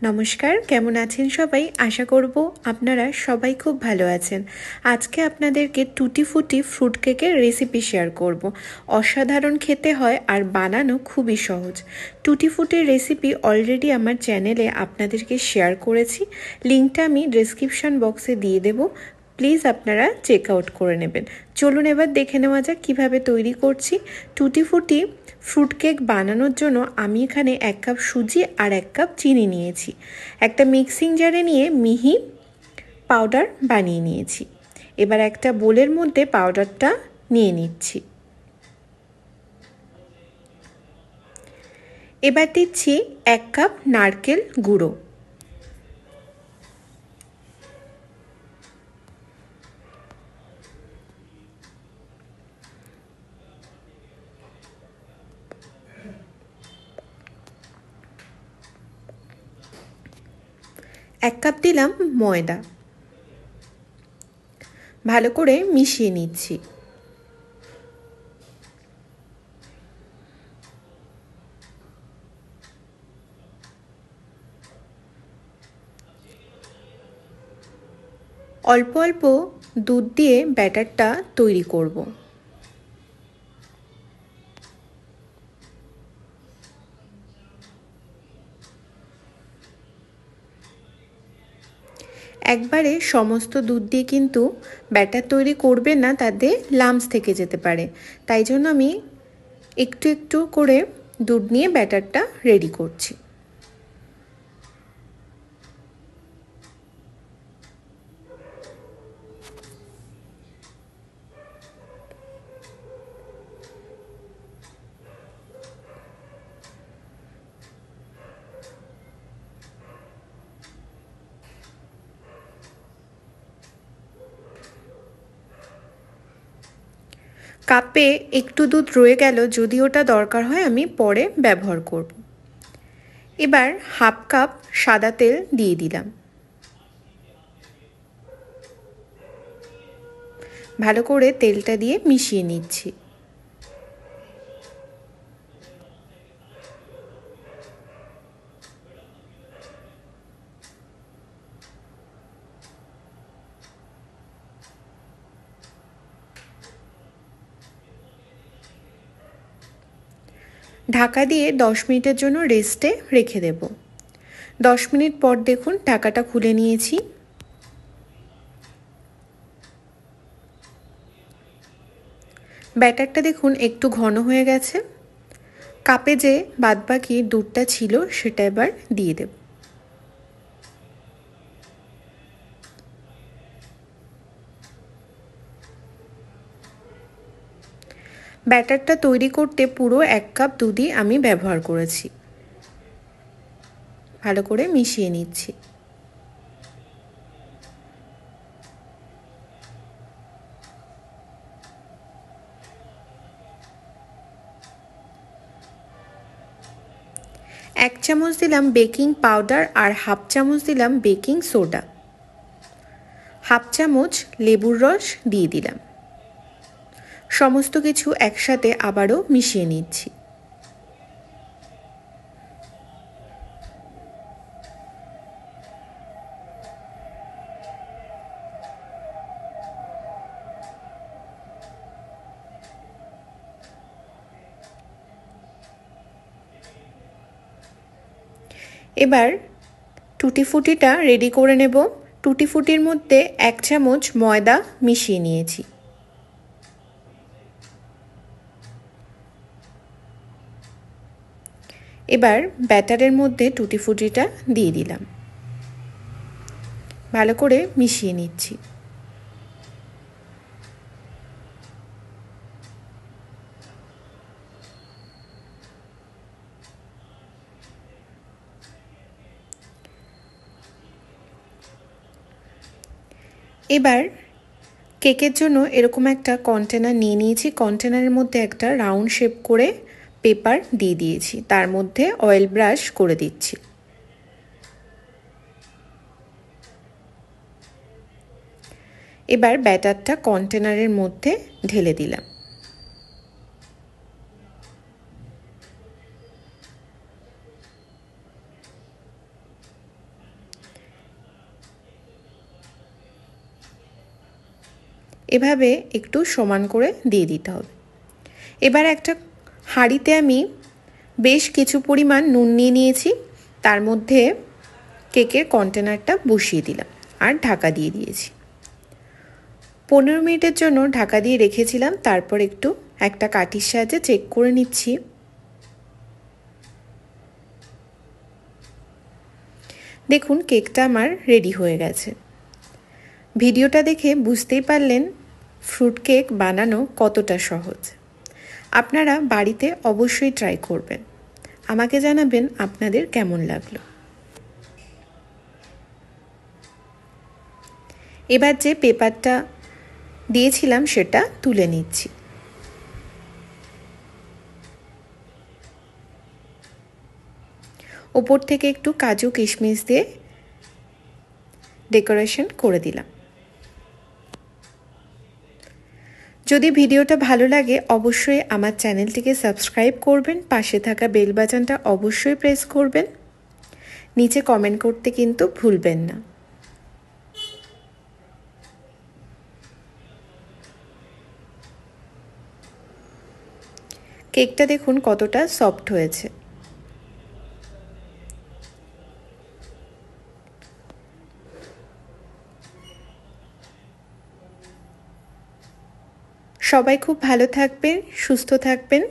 নমস্কার, কেমন আছেন সবাই? আশা করব আপনারা সবাই খুব ভালো আছেন। আজকে আপনাদেরকে টুটি ফুটি ফ্রুট কেকের রেসিপি শেয়ার করব। অসাধারণ খেতে হয় আর বানানো খুবই সহজ। টুটি ফুটির রেসিপি অলরেডি আমার চ্যানেলে আপনাদেরকে শেয়ার করেছি। লিঙ্কটা আমি ডেসক্রিপশন বক্সে দিয়ে দেব। প্লিজ আপনারা চেক আউট করে নেবেন। চলুন এবার দেখে নেওয়া যাক কীভাবে তৈরি করছি। টুটি ফুটি ফ্রুট কেক বানানোর জন্য আমি এখানে 1 কাপ সুজি আর 1 কাপ চিনি নিয়েছি। একটা মিক্সিং জারে নিয়ে মিহি পাউডার বানিয়ে নিয়েছি। এবার একটা বোলের মধ্যে পাউডারটা নিয়ে নিচ্ছি। এবার দিচ্ছি 1 কাপ নারকেল গুঁড়ো। এক কাপ দিলাম ময়দা। ভালো করে মিশিয়ে নিচ্ছি। অল্প অল্প দুধ দিয়ে ব্যাটারটা তৈরি করব। একবারে সমস্ত দুধ দিয়ে কিন্তু ব্যাটার তৈরি করবেন না, তাতে লাম্পস থেকে যেতে পারে। তাই জন্য আমি একটু একটু করে দুধ নিয়ে ব্যাটারটা রেডি করছি। কাপে একটু দুধ রয়ে গেল, যদি ওটা দরকার হয় আমি পরে ব্যবহার করব। এবার হাফ কাপ সাদা তেল দিয়ে দিলাম। ভালো করে তেলটা দিয়ে মিশিয়ে নিচ্ছি। ঢাকা দিয়ে 10 মিনিটের জন্য রেস্টে রেখে দেব। 10 মিনিট পর দেখুন ঢাকাটা খুলে নিয়েছি। ব্যাটারটা দেখুন একটু ঘন হয়ে গেছে। কাপে যে বাদবাকি দুধটা ছিল সেটা এবার দিয়ে দেব। ব্যাটারটা তৈরি করতে পুরো 1 কাপ দুধই আমি ব্যবহার করেছি। ভালো করে মিশিয়ে নিচ্ছি। এক চামচ দিলাম বেকিং পাউডার আর হাফ চামচ দিলাম বেকিং সোডা। হাফ চামচ লেবুর রস দিয়ে দিলাম। সমস্ত কিছু একসাথে আবারও মিশিয়ে নিচ্ছি। এবার টুটি ফুটিটা রেডি করে নেব। টুটি ফুটির মধ্যে 1 চামচ ময়দা মিশিয়ে নিয়েছি। এবার ব্যাটারের মধ্যে টুটি ফুটিটা দিয়ে দিলাম। ভালো করে মিশিয়ে নিচ্ছি। এবার কেকের জন্য এরকম একটা কন্টেনার নিয়ে নিয়েছি। কন্টেনারের মধ্যে একটা রাউন্ড শেপ করে পেপার দিয়ে দিয়েছি, তার মধ্যে অয়েল ব্রাশ করে দিচ্ছি। এবার ব্যাটারটা কন্টেনারের মধ্যে ঢেলে দিলাম। এভাবে একটু সমান করে দিয়ে দিতে হবে। এবার একটা হাঁড়িতে আমি বেশ কিছু পরিমাণ নুন নিয়ে নিয়েছি, তার মধ্যে কেকের কন্টেনারটা বসিয়ে দিলাম আর ঢাকা দিয়ে দিয়েছি। 15 মিনিটের জন্য ঢাকা দিয়ে রেখেছিলাম। তারপর একটু একটা কাঠির সাহায্যে চেক করে নিচ্ছি। দেখুন কেকটা আমার রেডি হয়ে গেছে। ভিডিওটা দেখে বুঝতেই পারলেন ফ্রুট কেক বানানো কতটা সহজ। আপনারা বাড়িতে অবশ্যই ট্রাই করবেন। আমাকে জানাবেন আপনাদের কেমন লাগলো। এবার যে পেপারটা দিয়েছিলাম সেটা তুলে নিচ্ছি। ওপর থেকে একটু কাজু কিশমিশ দিয়ে ডেকোরেশন করে দিলাম। যদি ভিডিওটা ভালো লাগে অবশ্যই আমার চ্যানেলটিকে সাবস্ক্রাইব করবেন, পাশে থাকা বেল বাটনটা অবশ্যই প্রেস করবেন, নিচে কমেন্ট করতে কিন্তু ভুলবেন না। কেকটা দেখুন কতটা সফট হয়েছে। সবাই খুব ভালো থাকবেন, সুস্থ থাকবেন।